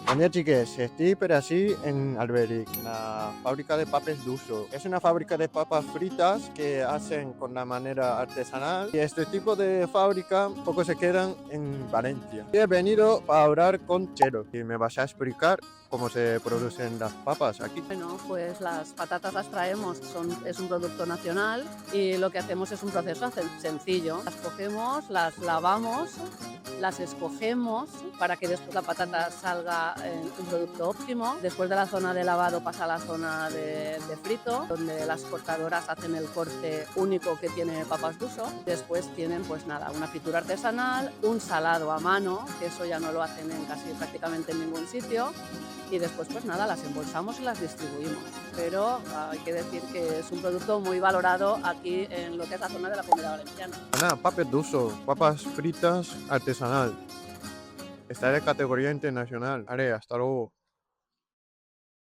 Bon dia, xiques. Estic per així en Alberic, la fábrica de papes d'uso. Es una fábrica de papas fritas que hacen con la manera artesanal y este tipo de fábrica poco se quedan en Valencia. Y he venido a hablar con Chelo y me vas a explicar cómo se producen las papas aquí. Bueno, pues las patatas las traemos, es un producto nacional y lo que hacemos es un proceso sencillo. Las cogemos, las lavamos, las escogemos para que después la patata salga en un producto óptimo. Después de la zona de lavado pasa a la zona de frito, donde las cortadoras hacen el corte único que tiene papas d'uso. Después tienen pues nada, una fritura artesanal, un salado a mano, que eso ya no lo hacen en casi prácticamente en ningún sitio. Y después pues nada, las embolsamos y las distribuimos. Pero hay que decir que es un producto muy valorado aquí en lo que es la zona de la Comunidad Valenciana. Nada, papes d'uso, papas fritas artesanal. Está de categoría internacional. Haré, hasta luego.